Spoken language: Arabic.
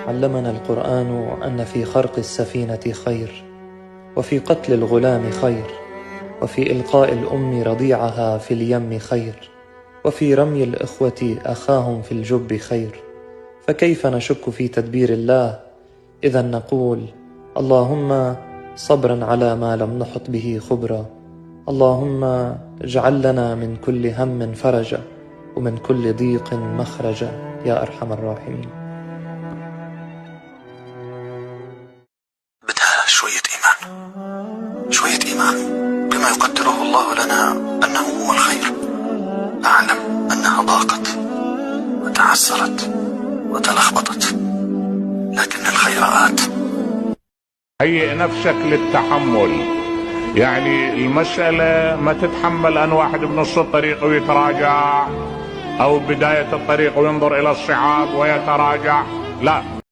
علمنا القرآن أن في خرق السفينة خير، وفي قتل الغلام خير، وفي إلقاء الأم رضيعها في اليم خير، وفي رمي الإخوة أخاهم في الجب خير. فكيف نشك في تدبير الله إذا نقول اللهم صبرا على ما لم نحط به خبرا، اللهم اجعل لنا من كل هم فرجا، ومن كل ضيق مخرجا يا أرحم الراحمين. بدها شوية إيمان بما يقدره الله لنا أنه هو الخير. أعلم أنها ضاقت وتعسرت وتلخبطت، لكن الخير آت. هيئ نفسك للتحمل، يعني المسألة ما تتحمل أن واحد بنص الطريق ويتراجع، أو بداية الطريق وينظر إلى الصعاب ويتراجع، لا،